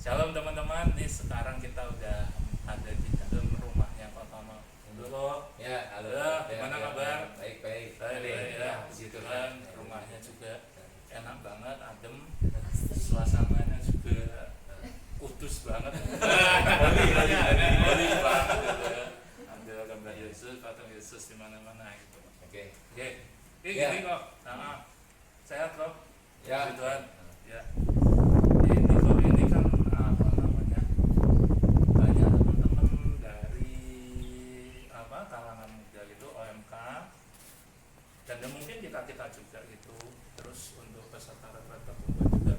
Shalom teman-teman, nih sekarang kita udah ada di dalam rumahnya Pak Tono. Halo. Ya, halo. Gimana kabar? Baik, baik. Baik, ya. Puji Tuhan, rumahnya juga enak banget, adem. Suasananya juga kudus banget. Holy banget gitu ya. Ada gambar Yesus, patung Yesus di mana-mana gitu. Oke. Ini gini kok. Sehat kok. Ya. Puji Tuhan. Ya. Ini kan apa namanya, banyak teman-teman dari kalangan muda gitu, OMK, dan mungkin kita juga gitu. Terus untuk peserta retret pertumbuhan juga,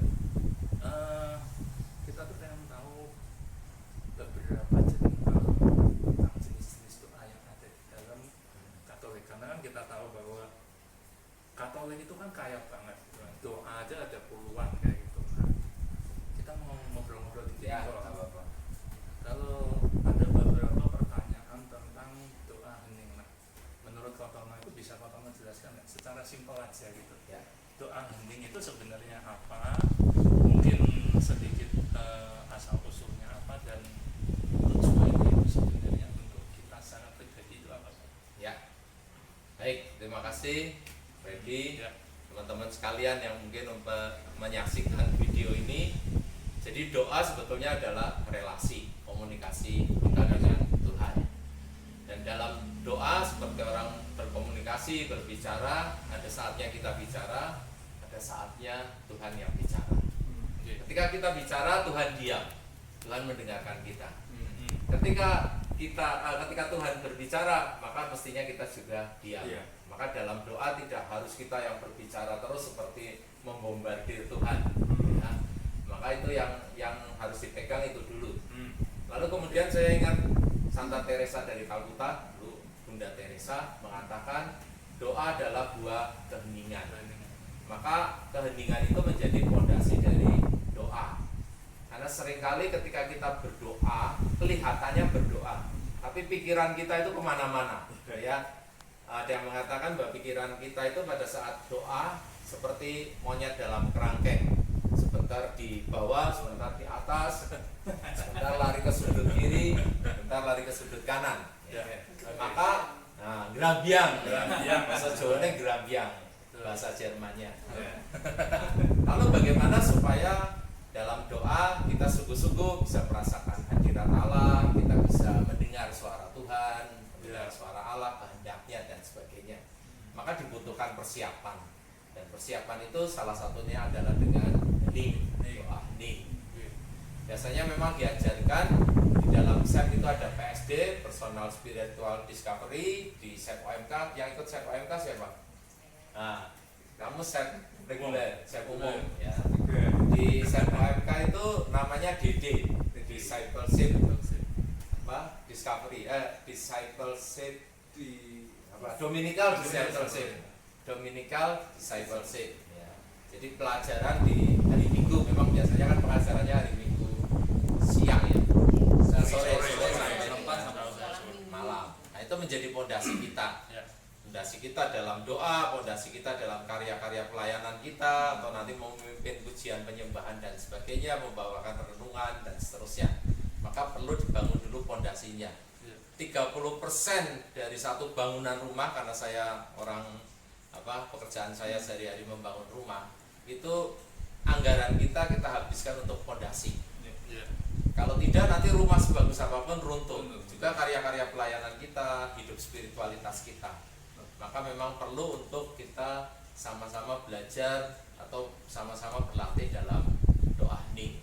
kita tuh pengen tahu beberapa tentang jenis-jenis doa yang ada di dalam Katolik, karena kan kita tahu bahwa Katolik itu kan kaya banget gitu. Doa aja ada puluhan kayak gitu. Kita mau ngobrol-ngobrol dikit Ya, kok. apa-apa. Kalau ada beberapa pertanyaan tentang doa hening, nah, menurut Kotono itu bisa Kotono jelaskan nggak? Secara simpel aja gitu. Ya. Doa hening itu sebenarnya apa? Mungkin sedikit asal usulnya apa, dan tujuannya itu sebenarnya untuk kita secara pribadi itu apa? Ya. Baik, terima kasih Freddy. Ya. Teman-teman sekalian yang mungkin menyaksikan video ini. Jadi doa sebetulnya adalah relasi, komunikasi kita dengan Tuhan. Dan dalam doa seperti orang berkomunikasi, berbicara, ada saatnya kita bicara, ada saatnya Tuhan yang bicara. Ketika kita bicara, Tuhan diam, Tuhan mendengarkan kita. Ketika Tuhan berbicara, maka mestinya kita juga diam. Iya. Maka dalam doa tidak harus kita yang berbicara terus seperti membombardir Tuhan. Ya. Maka itu yang harus dipegang itu dulu. Lalu kemudian saya ingat Santa Teresa dari Kalkuta, dulu Bunda Teresa mengatakan doa adalah buah keheningan. Maka keheningan itu menjadi fondasi dari doa. Karena seringkali ketika kita berdoa, kelihatannya berdoa, tapi pikiran kita itu kemana-mana. Ya, ada yang mengatakan bahwa pikiran kita itu pada saat doa seperti monyet dalam kerangkeng. Sebentar di bawah, sebentar di atas, sebentar lari ke sudut kiri, sebentar lari ke sudut kanan. Ya. Maka, gerambiang, bahasa Jawanya gerambiang, bahasa Jermannya. Lalu bagaimana supaya dalam doa kita sungguh-sungguh bisa merasakan hadirat Allah, kita bisa mendengar suara Tuhan, mendengar suara Allah, kehendaknya dan sebagainya. Maka dibutuhkan persiapan. Dan persiapan itu salah satunya adalah dengan hening, doa hening. Biasanya memang diajarkan di dalam SEP itu ada PSD, Personal Spiritual Discovery, di SEP OMK. Yang ikut SEP OMK siapa? Nah, kamu SEP reguler, SEP umum ya. Di SEP OMK itu namanya DD, Discipleship Discovery, Discipleship Dominical Discipleship ya. Jadi pelajaran di hari Minggu, memang biasanya kan pengajarannya hari Minggu siang ya, sore sampai malam. Nah, itu menjadi fondasi kita. Fondasi kita dalam doa, fondasi kita dalam karya-karya pelayanan kita, atau nanti mau memimpin pujian penyembahan dan sebagainya, membawakan renungan dan seterusnya. Maka perlu dibangun dulu fondasinya. 30% dari satu bangunan rumah, karena saya pekerjaan saya sehari-hari membangun rumah, itu anggaran kita habiskan untuk fondasi. Kalau tidak, nanti rumah sebagus apapun runtuh. Juga karya-karya pelayanan kita, hidup spiritualitas kita. Maka memang perlu untuk kita sama-sama belajar atau sama-sama berlatih dalam doa hening.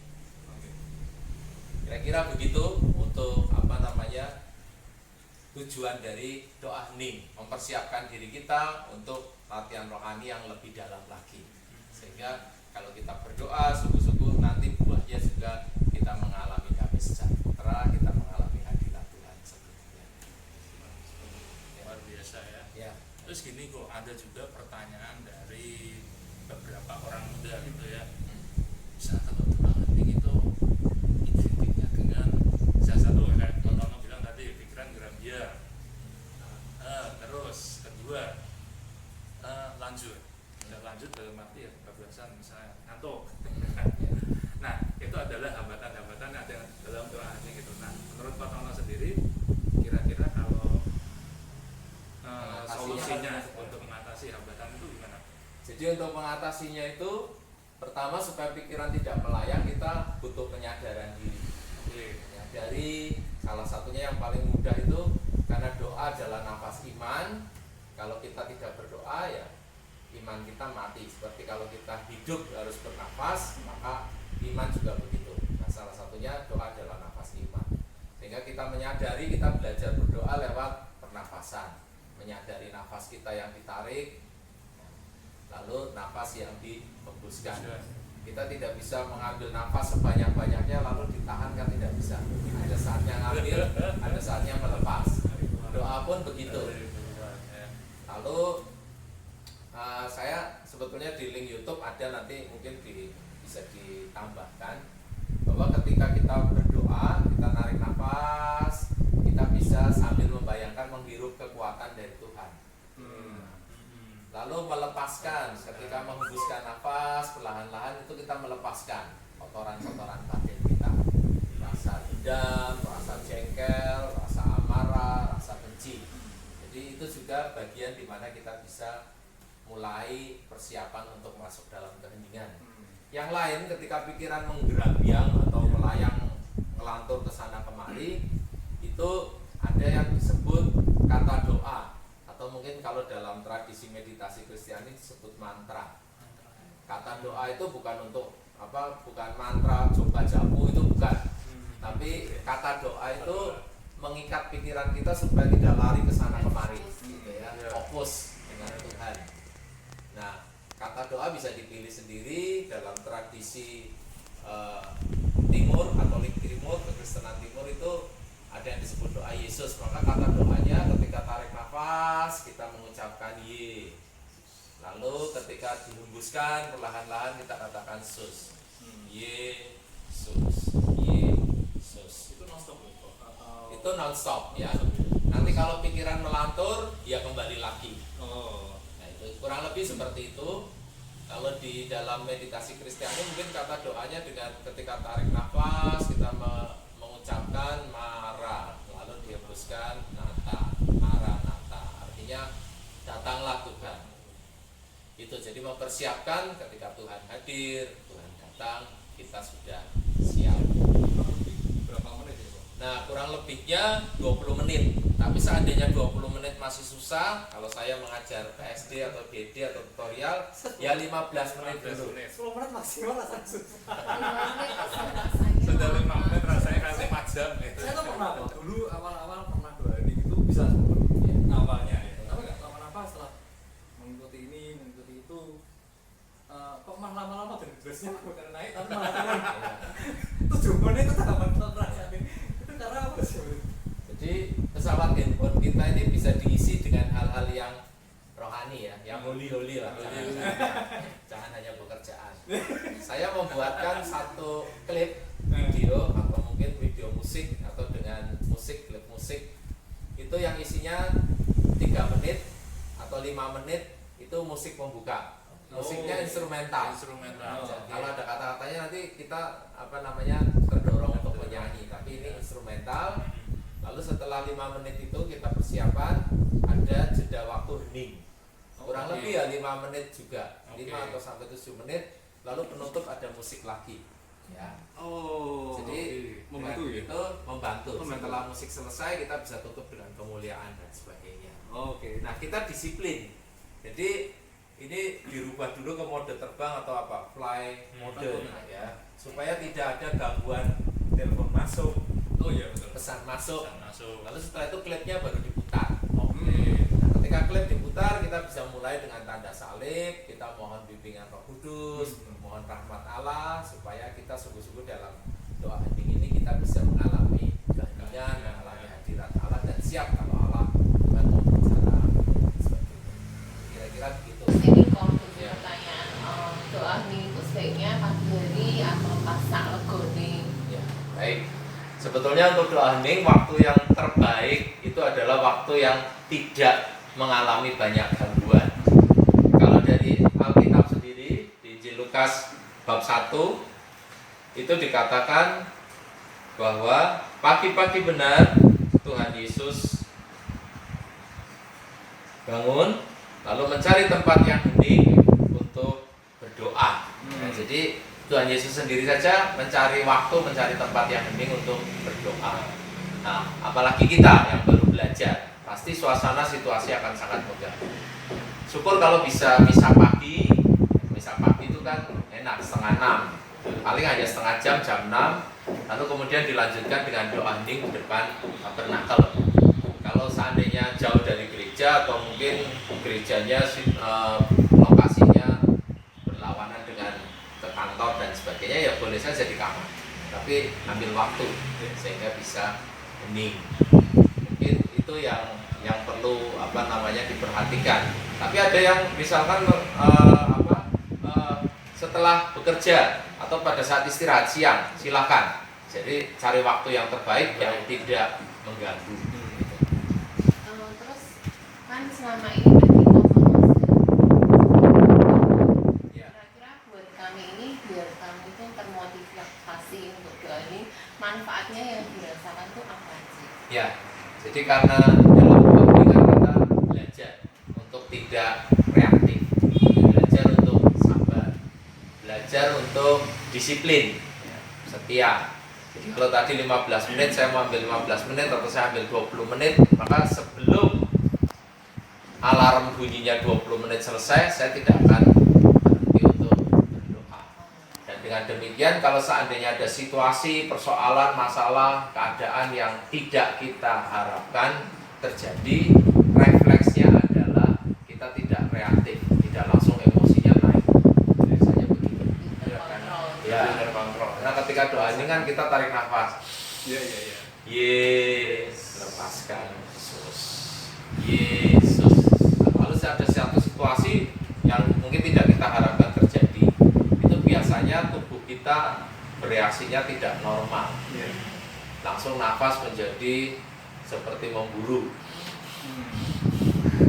Kira-kira begitu untuk tujuan dari doa hening, mempersiapkan diri kita untuk latihan rohani yang lebih dalam lagi. Sehingga kalau kita berdoa sungguh-sungguh, nanti buahnya juga kita mengalami damai sejahtera, kita mengalami hadirat Tuhan sebenarnya. Luar biasa ya. Ya. Terus gini kok, ada juga pertanyaan dari beberapa orang muda gitu ya. Bisa kalau doa hening itu identiknya dengan salah satu kayak Kotono bilang tadi, pikiran gerambiang. Terus kedua, lanjut dalam arti ya kebablasan misalnya ngantuk. Nah, itu adalah hambatan-hambatan solusinya untuk mengatasi hambatan itu gimana? Jadi untuk mengatasinya itu pertama supaya pikiran tidak melayang kita butuh penyadaran diri. Menyadari salah satunya yang paling mudah itu karena doa adalah nafas iman. Kalau kita tidak berdoa ya iman kita mati. Seperti kalau kita hidup harus bernafas, maka iman juga begitu. Nah, salah satunya doa adalah nafas iman. Sehingga kita menyadari, kita belajar berdoa lewat pernafasan. Menyadari nafas kita yang ditarik, lalu nafas yang dihembuskan. Kita tidak bisa mengambil nafas sebanyak-banyaknya lalu ditahan, kan tidak bisa. Ada saatnya ngambil, ada saatnya melepas. Doa pun begitu. Lalu saya sebetulnya di link YouTube ada, nanti mungkin bisa ditambahkan bahwa ketika kita berdoa, kita narik nafas, kita bisa sambil membayangkan menghirup kekuatan dari Tuhan. Lalu melepaskan, ketika menghembuskan nafas perlahan-lahan itu kita melepaskan kotoran-kotoran batin kita, rasa dendam, rasa jengkel, rasa amarah, rasa benci. Jadi itu juga bagian di mana kita bisa mulai persiapan untuk masuk dalam keheningan. Yang lain ketika pikiran menggerambiang atau melayang ngelantur ke sana kemari, itu ada yang disebut kata doa, atau mungkin kalau dalam tradisi meditasi Kristiani disebut mantra. Kata doa itu bukan untuk bukan mantra coba jamu, itu bukan. Tapi kata doa itu mengikat pikiran kita supaya tidak lari ke sana kemari, gitu ya. Fokus dengan Tuhan. Nah, kata doa bisa dipilih sendiri dalam tradisi Timur, Katolik Timur, Kekristenan Timur itu ada yang disebut doa Yesus. Maka kata doanya ketika tarik nafas kita mengucapkan Y, lalu ketika dihembuskan perlahan-lahan kita katakan sus. Yesus, Yesus. Itu non-stop atau? Itu non-stop ya. Nanti kalau pikiran melantur ya kembali lagi. Nah, itu kurang lebih seperti itu. Kalau di dalam meditasi Kristiani mungkin kata doanya dengan ketika tarik nafas kita mengucapkan Mara, lalu dihembuskan Nata, Mara Nata, artinya datanglah Tuhan. Itu jadi mempersiapkan ketika Tuhan hadir, Tuhan datang, kita sudah siap. Berapa menit ya, Pak? Nah, kurang lebihnya 20 menit. Tapi seandainya 20 menit masih susah, kalau saya mengajar PSD atau DD atau tutorial, ya 15 menit dulu. 10 menit maksimal rasanya susah. 5 menit rasanya. Sudah 5 menit rasanya kayak 5 jam gitu. Saya tuh pernah kok, dulu awal-awal pernah doa ini itu bisa seperti Awalnya ya. tapi nggak lama-lama setelah mengikuti ini, mengikuti itu, kok malah lama-lama dari dressnya bukan naik tapi malah turun. Itu jawabannya itu tak mentok rasanya. Itu karena apa sih? Jadi pesawat handphone kita ini bisa diisi dengan hal-hal yang rohani ya, yang holy-holy lah. Jangan hanya pekerjaan. Saya membuatkan satu klip video atau mungkin video musik atau dengan musik, klip musik itu yang isinya 3 menit atau 5 menit itu musik pembuka. Musiknya instrumental. Kalau ada kata-katanya nanti kita terdorong untuk menyanyi, tapi ini instrumental. Lalu setelah 5 menit itu kita persiapan, ada jeda waktu hening. Kurang lebih ya 5 menit juga, 5 atau sampai 7 menit. Lalu penutup ada musik lagi. Ya. Jadi membantu ya. itu membantu. Setelah musik selesai kita bisa tutup dengan kemuliaan dan sebagainya. Nah, kita disiplin. Jadi ini dirubah dulu ke mode terbang atau fly mode ya, supaya tidak ada gangguan telepon masuk. Oh iya betul. Pesan masuk. Masuk. Lalu setelah itu klipnya baru diputar. Oke. Nah, ketika klip diputar kita bisa mulai dengan tanda salib, kita mohon bimbingan Roh Kudus, mohon rahmat Allah supaya kita sungguh-sungguh dalam doa hening ini kita bisa mengalami keheningan, mengalami hadirat Allah dan siap kalau Allah Tuhan mau berbicara. Kira-kira begitu. Ini konfirmasi pertanyaan, doa hening itu sebaiknya pagi hari atau pas sak legone? Ya, baik. Sebetulnya untuk doa hening waktu yang terbaik itu adalah waktu yang tidak mengalami banyak gangguan. Kalau dari Alkitab sendiri di Injil Lukas bab 1 itu dikatakan bahwa pagi-pagi benar Tuhan Yesus bangun, lalu mencari tempat yang hening untuk berdoa. Nah, jadi Tuhan Yesus sendiri saja mencari waktu, mencari tempat yang hening untuk berdoa. Nah, apalagi kita yang baru belajar, pasti suasana situasi akan sangat mengganggu. Syukur kalau bisa misa pagi itu kan enak, 5:30, paling hanya setengah jam, jam 6, lalu kemudian dilanjutkan dengan doa hening di depan tabernakel. Kalau seandainya jauh dari gereja atau mungkin gerejanya lokasinya berlawanan dengan ke kantor dan sebagainya, ya boleh saja di kamar, tapi ambil waktu sehingga bisa hening. Mungkin itu yang perlu diperhatikan. Tapi ada yang misalkan setelah bekerja atau pada saat istirahat siang, silakan. Jadi cari waktu yang terbaik yang tidak mengganggu. Terus kan selama ini berarti kira-kira buat kami ini, biar kami itu termotivasi untuk doa ini, manfaatnya yang dirasakan tuh apa sih? Ya, jadi karena dalam doa ini kan kita belajar untuk tidak reaktif, belajar untuk sabar, belajar untuk disiplin, setia. Jadi kalau tadi 15 menit, saya mau ambil 15 menit atau saya ambil 20 menit, maka sebelum alarm bunyinya 20 menit selesai, saya tidak akan berhenti untuk berdoa. Dan dengan demikian, kalau seandainya ada situasi, persoalan, masalah, keadaan yang tidak kita harapkan terjadi, refleksnya adalah kita tidak reaktif, tidak langsung emosinya naik. Biasanya begitu. Ya, terkontrol. Karena ketika doa ini kan kita tarik nafas. Yes, lepaskan Yesus. Yesus. Lalu ada satu situasi yang mungkin tidak kita harapkan terjadi. Itu biasanya tubuh kita bereaksinya tidak normal. Langsung nafas menjadi seperti memburu.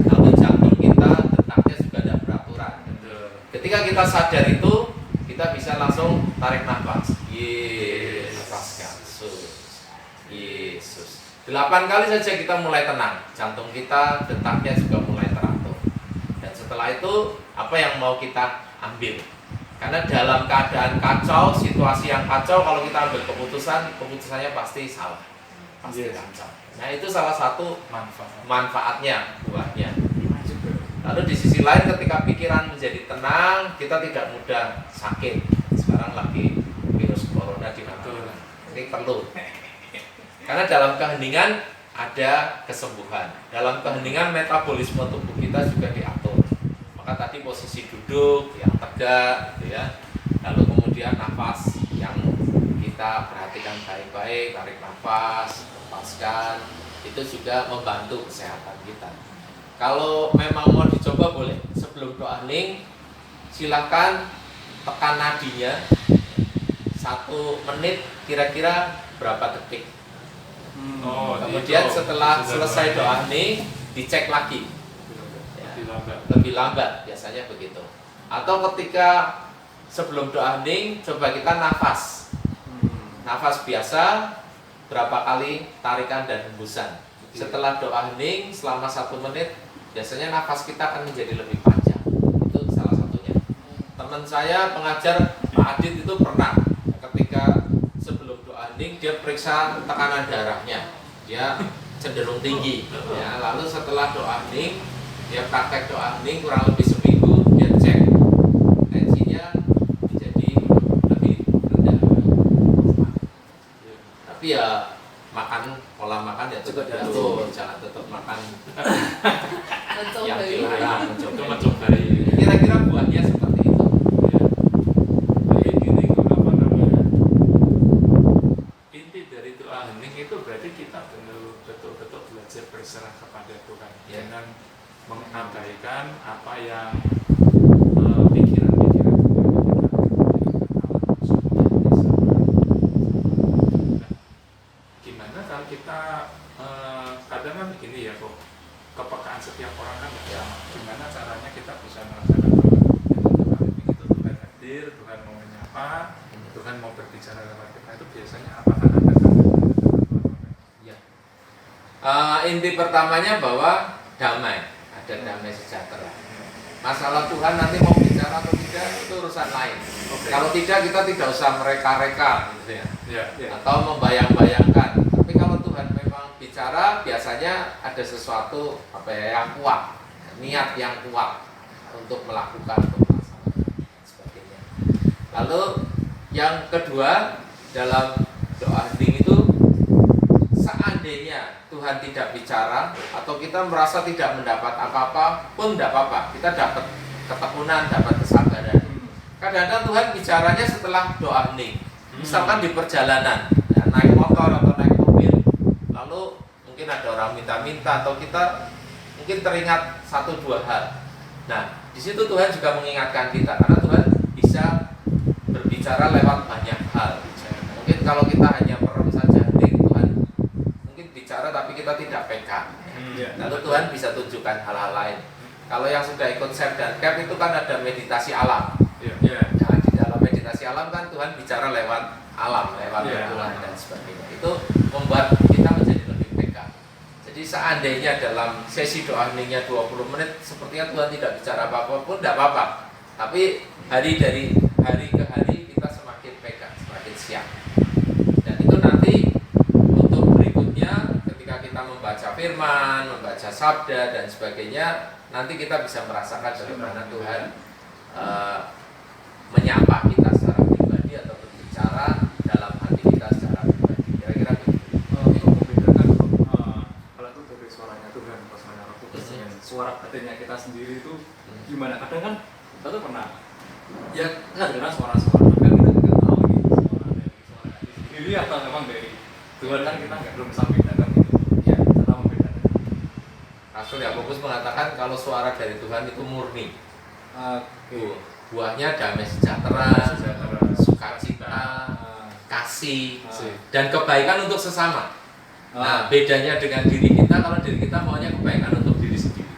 Lalu jantung kita detaknya juga ada peraturan. Ketika kita sadar itu, kita bisa langsung tarik nafas. Yesus, lepaskan Yesus. 8 kali saja kita mulai tenang, jantung kita detaknya juga mulai teratur. Dan setelah itu, apa yang mau kita ambil? Karena dalam keadaan kacau, situasi yang kacau, kalau kita ambil keputusannya pasti salah, pasti kacau. Nah, itu salah satu manfaatnya, buahnya. Lalu di sisi lain, ketika pikiran menjadi tenang, kita tidak mudah sakit. Sekarang lagi virus corona di mana-mana. Ini perlu. Karena dalam keheningan ada kesembuhan. Dalam keheningan metabolisme tubuh kita juga diatur. Maka tadi posisi duduk yang tegak, gitu ya. Lalu kemudian nafas yang kita perhatikan baik-baik, tarik nafas, lepaskan, itu juga membantu kesehatan kita. Kalau memang mau dicoba boleh. Sebelum doa hening, silakan tekan nadinya 1 menit kira-kira berapa detik. Kemudian setelah selesai doa hening, dicek lagi. Lebih lambat biasanya begitu. Atau ketika sebelum doa hening, coba kita nafas. Nafas biasa berapa kali tarikan dan hembusan. Setelah doa hening selama 1 menit, biasanya nafas kita akan menjadi lebih panjang. Itu salah satunya. Teman saya pengajar Pak Adit itu pernah ketika sebelum doa hening dia periksa tekanan darahnya, dia cenderung tinggi. Ya, lalu setelah doa hening dia praktek doa hening kurang lebih seminggu, dia cek tensinya menjadi lebih rendah. Tapi ya pola makan ya tetap diatur, jangan tetap makan yang dilarang, mencoba. Kira-kira buahnya seperti itu. Jadi gini, inti dari doa hening itu berarti kita betul-betul belajar berserah kepada Tuhan, jangan mengabaikan apa yang pikiran-pikiran gimana kalau kita kadang kan begini ya kok, kepekaan setiap orang kan ya, gimana caranya kita bisa merasakan bahwa itu Tuhan hadir, Tuhan mau menyapa, Tuhan mau berbicara lewat kita, itu biasanya apakah ada Inti pertamanya bahwa damai, ada damai sejahtera. Masalah Tuhan nanti mau bicara atau tidak itu urusan lain. Kalau tidak, kita tidak usah mereka-reka gitu ya. Atau membayang-bayangkan. Tapi kalau Tuhan memang bicara, biasanya ada sesuatu yang kuat, niat yang kuat untuk melakukan, untuk melaksanakan dan sebagainya. Lalu yang kedua, dalam doa hening itu, seandainya Tuhan tidak bicara atau kita merasa tidak mendapat apa-apa pun tidak apa-apa, kita dapat ketekunan, dapat kesabaran. Kadang-kadang Tuhan bicaranya setelah doa hening. Misalkan di perjalanan, ya, naik motor atau naik mobil, lalu mungkin ada orang minta-minta atau kita mungkin teringat 1-2 hal. Nah, di situ Tuhan juga mengingatkan kita karena Tuhan bisa berbicara lewat banyak hal. Mungkin kalau kita hanya merem saja hening, Tuhan mungkin bicara tapi kita tidak pegang. Lalu Tuhan bisa tunjukkan hal-hal lain. Kalau yang sudah ikut SEP dan CAP itu kan ada meditasi alam. Nah, di dalam meditasi alam kan Tuhan bicara lewat alam, lewat Tuhan dan sebagainya. Itu membuat kita menjadi lebih pegang. Jadi seandainya dalam sesi doa heningnya 20 menit sepertinya Tuhan tidak bicara apa-apa pun tidak apa-apa. Tapi dari hari ke hari kita semakin pegang, semakin siap. Dan itu nanti untuk berikutnya ketika kita membaca firman, membaca sabda dan sebagainya, nanti kita bisa merasakan bagaimana Tuhan menyapa kita secara pribadi atau berbicara dalam hati kita secara pribadi. Kira-kira begitu. Untuk membedakan kalau itu dari suaranya Tuhan pas Roh Kudus dengan suara batinnya kita sendiri itu gimana? Kadang kan kita tuh pernah ya nggak dengar suara-suara, tapi kan kita nggak tahu ini suara dari hati sendiri atau memang dari Tuhan, kan kita nggak belum bisa bedakan gitu. Ya, Cara membedakan. Rasul Yakobus mengatakan kalau suara dari Tuhan itu murni. Buahnya damai sejahtera, sukacita, kasih, dan kebaikan untuk sesama. Nah, bedanya dengan diri kita, kalau diri kita maunya kebaikan untuk diri sendiri.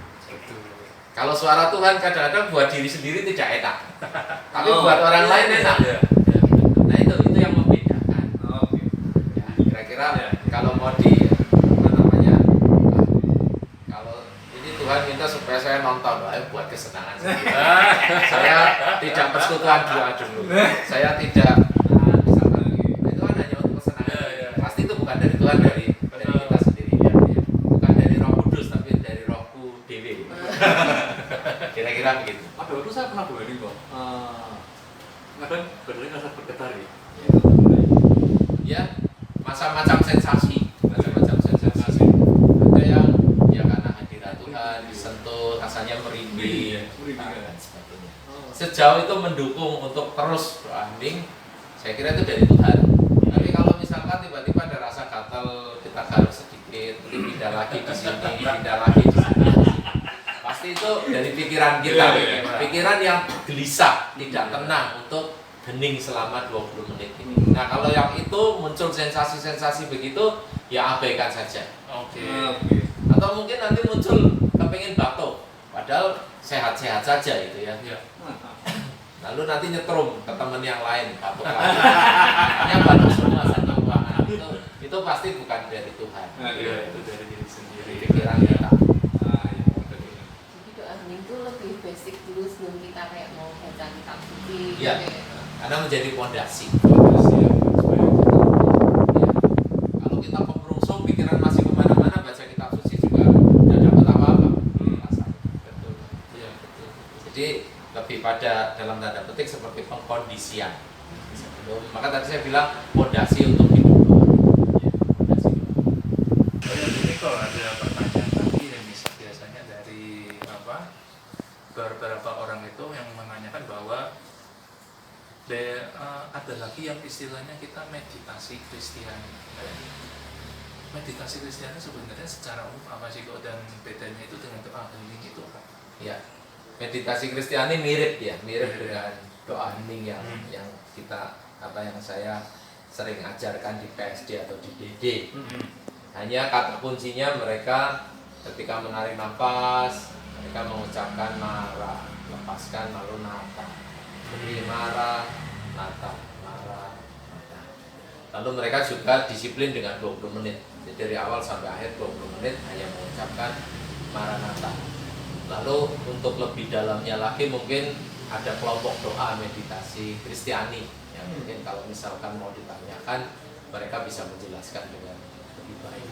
Kalau suara Tuhan kadang-kadang buat diri sendiri tidak enak, tapi buat orang lain enak. Nah, itu yang membedakan. Ya, kira-kira kalau mau kalau ini Tuhan minta supaya saya nonton, buat kesenangan sendiri. Saya tidak persekutuan doa dulu. Saya tidak misalkan itu kan hanya untuk kesenangan. Pasti itu bukan dari Tuhan, dari kita sendiri. Bukan dari Roh Kudus, tapi dari Rohku dewi. Kira-kira begitu. Pada waktu saya pernah doa ini kok. Kadang badannya ngerasa bergetar ya. Ya, macam-macam sensasi. Ada yang ya karena hadirat Tuhan disentuh, rasanya merinding dan sebagainya. Sejauh itu mendukung untuk terus doa hening, saya kira itu dari Tuhan. Tapi kalau misalkan tiba-tiba ada rasa gatal, kita garuk sedikit, pindah lagi di sini, pindah lagi di sini, pasti itu dari pikiran kita, pikiran yang gelisah, tidak tenang untuk hening selama 20 menit ini. Nah, kalau yang itu muncul sensasi-sensasi begitu, ya abaikan saja. Atau mungkin nanti muncul kepengen batuk, padahal sehat-sehat saja gitu ya. Lalu nanti nyetrum ke teman yang lain, batuk lagi. Yang batuk semua satu ruangan. Itu pasti bukan dari Tuhan. Itu dari diri sendiri. Pikiran kita. Jadi doa hening itu lebih basic dulu sebelum kita kayak mau baca kitab suci. Iya. Kayak, Karena menjadi pondasi. Kalau kita pemrungsung pikiran masih kemana-mana, baca kitab suci juga tidak dapat apa-apa. Betul. Iya, betul. Jadi lebih pada dalam tanda petik seperti pengkondisian. Maka tadi saya bilang pondasi untuk hidup. Pondasi. Ini kalau ada pertanyaan lagi yang biasanya dari beberapa orang itu yang menanyakan bahwa ada lagi yang istilahnya kita meditasi Kristiani. Meditasi Kristiani sebenarnya secara umum apa sih kok, dan bedanya itu dengan doa hening itu apa? Ya, meditasi Kristiani mirip dengan doa hening yang kita yang saya sering ajarkan di PSD atau di DD. Hanya kata kuncinya mereka ketika menarik nafas, mereka mengucapkan marah, lepaskan lalu nata. Jadi marah, nata, marah, nata. Lalu mereka juga disiplin dengan 20 menit. Jadi dari awal sampai akhir 20 menit hanya mengucapkan maranatha. Lalu untuk lebih dalamnya lagi mungkin ada kelompok doa meditasi Kristiani yang mungkin kalau misalkan mau ditanyakan mereka bisa menjelaskan dengan lebih baik.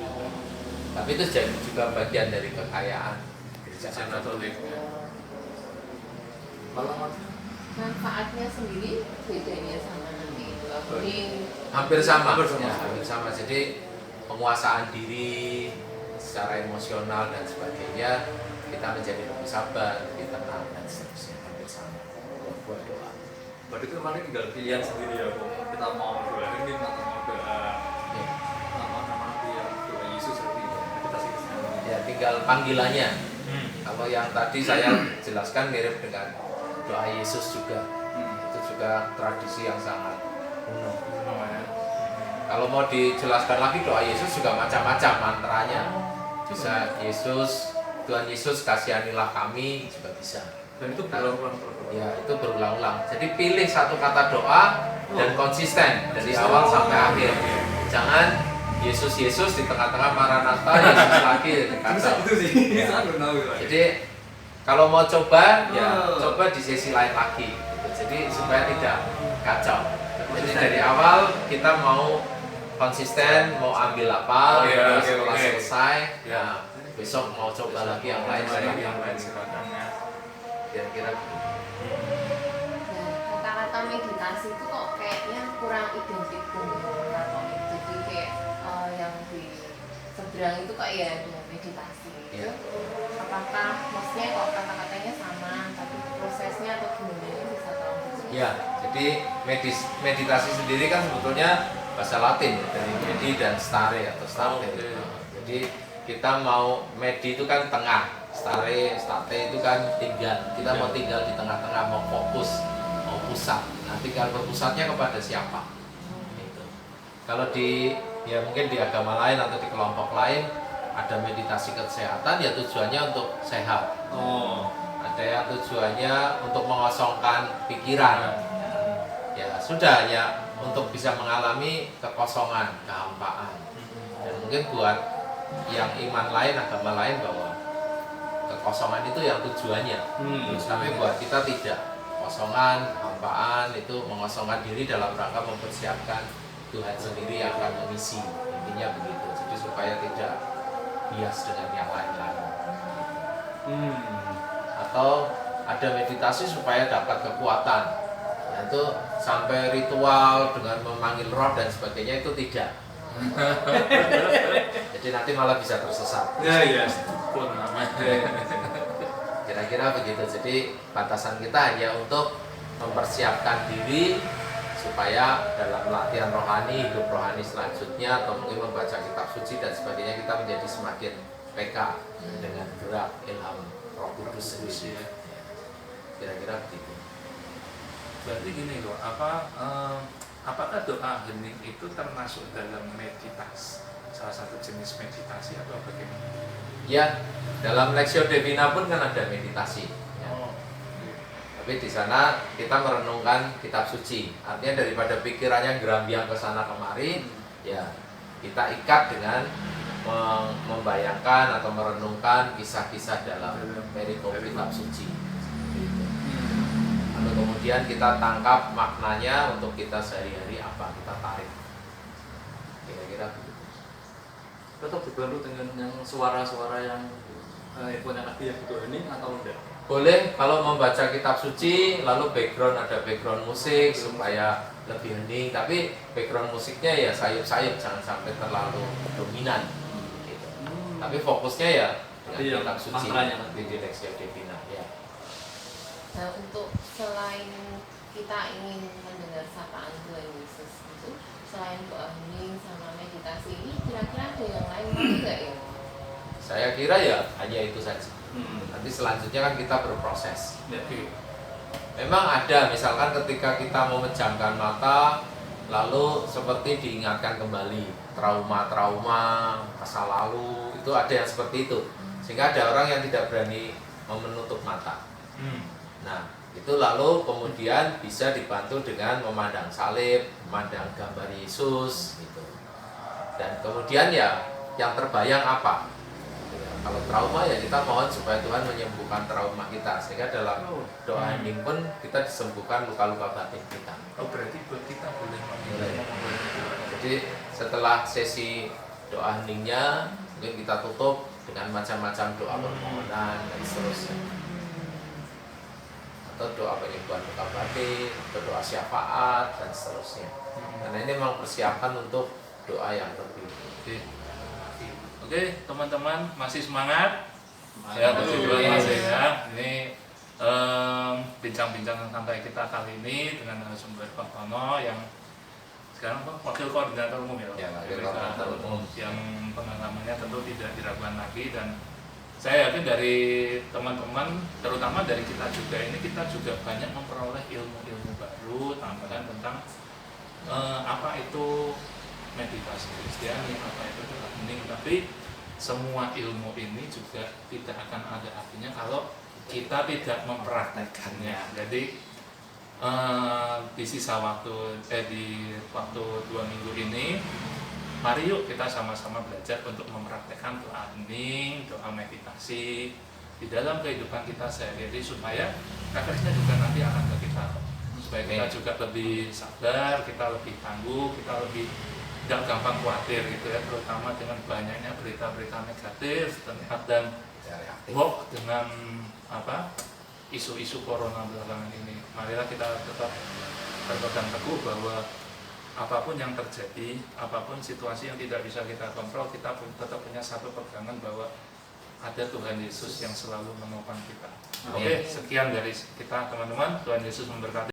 Tapi itu jadi juga bagian dari kekayaan gereja Katolik. Manfaatnya sendiri bedanya sama nanti itu Hampir sama. Ya, hampir sama. Jadi penguasaan diri secara emosional dan sebagainya, kita menjadi lebih sabar, lebih tenang dan seterusnya, hampir sama. Buat doa. Berarti itu kemarin tinggal pilihan sendiri ya, Bu. Kita mau doa ini atau mau doa nama-nama dia doa Yesus seperti itu. Meditasi Kristiani. Ya, tinggal panggilannya. Kalau yang tadi saya jelaskan mirip dengan doa Yesus juga. Itu juga tradisi yang sangat kuno. Kalau mau dijelaskan lagi doa Yesus juga macam-macam mantranya. Bisa Yesus, Tuhan Yesus kasihanilah kami juga bisa. Dan itu berulang-ulang. Ya, itu berulang-ulang. Jadi pilih satu kata doa dan konsisten dari awal sampai akhir. Jangan Yesus Yesus di tengah-tengah Maranatha, Yesus lagi kacau. Itu sih. Ya. Saya belum tahu ya. Jadi kalau mau coba, ya coba di sesi lain lagi. Gitu. Jadi supaya tidak kacau. Jadi dari awal kita mau konsisten, mau ambil apa, setelah selesai, ya besok mau coba lagi yang lain, silakan ya. Kira-kira. Nah, kata-kata meditasi itu kok kayaknya kurang identik dengan Katolik. Jadi kayak yang di seberang itu kok ya ada meditasi. Iya. Apakah maksudnya kok kata-katanya sama, tapi prosesnya atau gimana bisa tahu? Ya, jadi meditasi sendiri kan sebetulnya bahasa Latin dari medi dan stare atau state. Jadi kita mau medi itu kan tengah, state itu kan tinggal. Kita mau tinggal di tengah-tengah, mau fokus, mau pusat. Nah, tinggal berpusatnya kepada siapa. Gitu. Kalau di ya mungkin di agama lain atau di kelompok lain ada meditasi kesehatan, ya tujuannya untuk sehat. Ada yang tujuannya untuk mengosongkan pikiran. Ya sudah ya untuk bisa mengalami kekosongan, kehampaan. Dan mungkin buat yang iman lain, agama lain bahwa kekosongan itu yang tujuannya. Tapi buat kita tidak. Kosongan, kehampaan itu mengosongkan diri dalam rangka mempersiapkan Tuhan sendiri yang akan mengisi. Intinya begitu. Jadi supaya tidak bias dengan yang lain-lain. Atau ada meditasi supaya dapat kekuatan. Nah, itu sampai ritual dengan memanggil roh dan sebagainya itu tidak. Jadi nanti malah bisa tersesat. Ya. Pun namanya. Kira-kira begitu. Jadi batasan kita hanya untuk mempersiapkan diri supaya dalam latihan rohani, hidup rohani selanjutnya atau mungkin membaca kitab suci dan sebagainya kita menjadi semakin PK dengan gerak ilham Roh Kudus sendiri. Kira-kira begitu. Berarti gini loh, apakah doa hening itu termasuk dalam meditasi, salah satu jenis meditasi atau bagaimana? Ya, dalam Lectio Divina pun kan ada meditasi. Ya. Tapi di sana kita merenungkan kitab suci. Artinya daripada pikirannya gerambiang ke sana kemari, ya kita ikat dengan membayangkan atau merenungkan kisah-kisah dalam perikop kitab suci. Lalu kemudian kita tangkap maknanya untuk kita sehari-hari apa kita tarik. Kira-kira begitu. Tetap dibantu dengan yang suara-suara yang punya tadi yang butuh hening atau enggak? Boleh kalau membaca kitab suci lalu ada background musik supaya lebih hening, tapi background musiknya ya sayup-sayup, jangan sampai terlalu dominan gitu. Tapi fokusnya ya dengan kitab suci di Lectio Divina ya. Nah, untuk selain kita ingin mendengar sapaan Tuhan Yesus itu, selain doa hening sama meditasi ini, kira-kira ada yang lain enggak ya? Saya kira ya hanya itu saja. Nanti selanjutnya kan kita berproses. Memang ada, misalkan ketika kita memejamkan mata, lalu seperti diingatkan kembali trauma-trauma masa lalu, itu ada yang seperti itu. Sehingga ada orang yang tidak berani menutup mata. Nah, itu lalu kemudian bisa dibantu dengan memandang salib, memandang gambar Yesus gitu. Dan kemudian ya yang terbayang apa? Kalau trauma ya kita mohon supaya Tuhan menyembuhkan trauma kita, sehingga dalam doa hening pun kita disembuhkan luka-luka batin kita. Oh berarti buat kita boleh Boleh. meminta. Jadi setelah sesi doa heningnya mungkin kita tutup dengan macam-macam doa permohonan dan seterusnya, atau doa penyembuhan luka batin, atau doa syafaat dan seterusnya. Karena ini memang persiapan untuk doa yang lebih. Oke, teman-teman masih semangat? Ya, masih juga masih ya. Ini bincang-bincang santai kita kali ini dengan narasumber Pak Tono yang sekarang wakil koordinator umum ya, Ya, wakil koordinator umum. yang pengalamannya tentu tidak diragukan lagi, dan saya yakin dari teman-teman, terutama dari kita juga ini, kita juga banyak memperoleh ilmu-ilmu baru, tambahan tentang apa itu meditasi Kristiani, apa itu doa hening. Tapi semua ilmu ini juga tidak akan ada artinya kalau kita tidak mempraktekkannya. Jadi di sisa waktu di waktu 2 minggu ini, mari yuk kita sama-sama belajar untuk mempraktekkan doa hening, doa meditasi di dalam kehidupan kita sehari-hari, supaya efeknya juga nanti akan ke kita, supaya kita juga lebih sabar, kita lebih tangguh, kita lebih tidak gampang khawatir gitu ya, terutama dengan banyaknya berita-berita negatif dan hoax dengan isu-isu corona belakangan ini. Marilah kita tetap berpegang teguh bahwa apapun yang terjadi, apapun situasi yang tidak bisa kita kontrol, kita tetap punya satu pegangan bahwa ada Tuhan Yesus yang selalu menopang kita. Oke, sekian dari kita teman-teman. Tuhan Yesus memberkati.